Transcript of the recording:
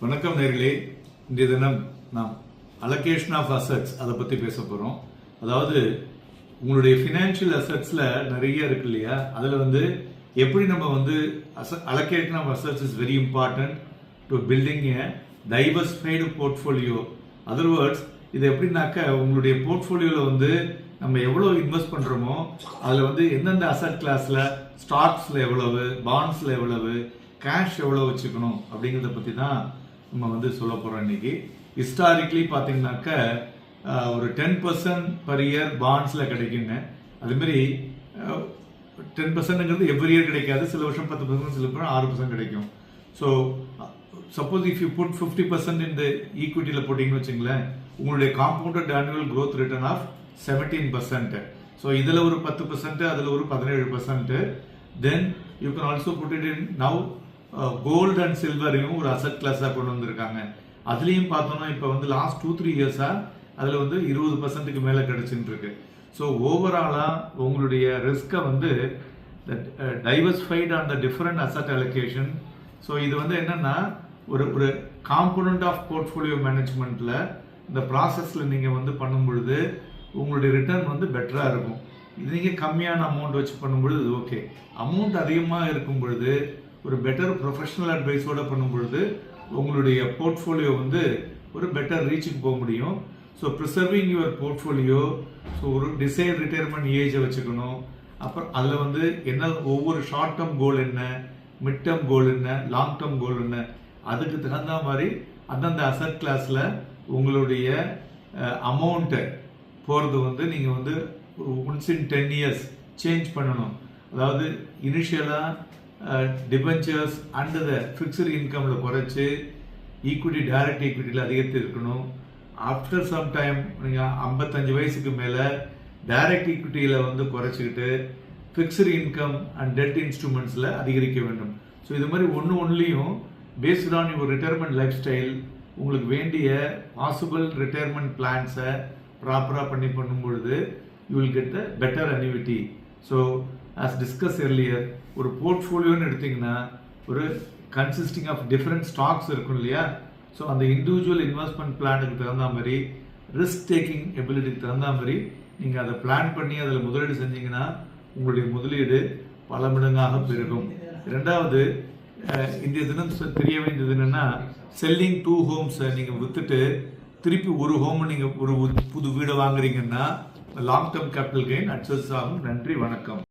வணக்கம் நேர்களே. இன்றைய தினம் நாம் அலோகேஷன் ஆஃப் அசட்ஸ் அதை பற்றி பேச போகிறோம். அதாவது உங்களுடைய ஃபினான்ஷியல் அசட்ஸில் நிறைய இருக்கு இல்லையா, அதில் எப்படி நம்ம allocation of assets is very important to building a diversified portfolio. Other words இது எப்படின்னாக்க உங்களுடைய போர்ட்ஃபோலியோவில் நம்ம எவ்வளோ இன்வெஸ்ட் பண்ணுறோமோ அதில் எந்தெந்த அசட் கிளாஸில் ஸ்டாக்ஸில் எவ்வளவு, பாண்ட்ஸில் எவ்வளவு, கேஷ் எவ்வளோ வச்சுக்கணும் அப்படிங்கிறத பற்றி தான் நம்ம சொல்ல போகிறோம் இன்னைக்கு. ஹிஸ்டாரிக்லி பார்த்தீங்கன்னாக்க ஒரு 10% பர் இயர் பாண்ட்ஸில் கிடைக்குங்க. அதுமாரி 10%ங்கிறது எவ்ரி இயர் கிடைக்காது. சில வருஷம் 10%, சில வருஷம் 6% கிடைக்கும். So suppose if you put 50% இந்த ஈக்விட்டியில் போட்டிங்கன்னு வச்சுங்களேன், உங்களுடைய compounded annual growth return of 17%. So இதில் ஒரு 10%, அதில் ஒரு 17%. Then you can also put it in now gold and சில்வரையும் ஒரு அசட் கிளாஸாக கொண்டு வந்திருக்காங்க. அதுலேயும் பார்த்தோம்னா இப்போ லாஸ்ட் 2-3 இயர்ஸாக அதில் 20%க்கு மேலே கிடைச்சிட்டு இருக்கு. ஸோ ஓவராலாக உங்களுடைய ரிஸ்கை diversified on the different asset allocation. So இது என்னன்னா ஒரு காம்பனண்ட் ஆஃப் போர்ட்ஃபோலியோ மேனேஜ்மெண்ட்டில் இந்த ப்ராசஸில் நீங்கள் பண்ணும் பொழுது உங்களுடைய ரிட்டர்ன் பெட்டராக இருக்கும். இது நீங்கள் கம்மியான அமௌண்ட் வச்சு பண்ணும்பொழுது இது ஓகே. அமௌண்ட் அதிகமாக இருக்கும் பொழுது ஒரு பெட்டர் ப்ரொஃபஷனல் அட்வைஸோடு பண்ணும் பொழுது உங்களுடைய போர்ட்ஃபோலியோ ஒரு பெட்டர் ரீச்சுக்கு போக முடியும். So preserving your portfolio, so ஒரு டிசைட் ரிட்டையர்மெண்ட் ஏஜை வச்சுக்கணும். அப்புறம் அதில் என்ன ஒவ்வொரு ஷார்ட் டேர்ம் கோல் என்ன, மிட் டேர்ம் கோல் என்ன, லாங் டேர்ம் கோல் என்ன, அதுக்கு தகுந்த மாதிரி அந்தந்த அசட் கிளாஸில் உங்களுடைய அமௌண்ட்டை போகிறது நீங்கள் ஒன்ஸ் இன் 10 இயர்ஸ் சேஞ்ச் பண்ணணும். அதாவது இனிஷியலாக டிபென்ச்சர்ஸ் அண்ட் த ஃபிக்ஸ்டு இன்கமில் குறைச்சி ஈக்விட்டி, டைரக்ட் ஈக்விட்டியில் அதிகரித்து இருக்கணும். ஆஃப்டர் சம் டைம் நீங்கள் 55 வயசுக்கு மேலே டைரக்ட் ஈக்விட்டியில் குறைச்சிக்கிட்டு ஃபிக்ஸ்டு இன்கம் அண்ட் டெட் இன்ஸ்ட்ருமெண்ட்ஸில் அதிகரிக்க வேண்டும். ஸோ இது மாதிரி ஒன்றுலையும் based on your retirement life style உங்களுக்கு வேண்டிய பாசிபிள் ரிட்டையர்மெண்ட் பிளான்ஸை ப்ராப்பராக பண்ணும் பொழுது you will get the better annuity. So as discuss earlier, ஒரு போர்ட்ஃபோலியோன்னு எடுத்திங்கன்னா ஒரு கன்சிஸ்டிங் ஆஃப் டிஃப்ரெண்ட் ஸ்டாக்ஸ் இருக்கும் இல்லையா. ஸோ அந்த இண்டிவிஜுவல் இன்வெஸ்ட்மெண்ட் பிளானுக்கு தகுந்த மாதிரி, ரிஸ்க் டேக்கிங் எபிலிட்டிக்கு தகுந்த மாதிரி நீங்கள் அதை பிளான் பண்ணி அதில் முதலீடு செஞ்சீங்கன்னா உங்களுடைய முதலீடு பல மடங்காக பெருகும். ரெண்டாவது, இந்திய தினம் தெரிய வேண்டியது என்னென்னா, செல்லிங் 2 ஹோம்ஸை நீங்கள் விற்றுட்டு திருப்பி ஒரு ஹோம் நீங்கள் ஒரு புது வீடை வாங்குறீங்கன்னா long term capital gain access ஆகும். நன்றி, வணக்கம்.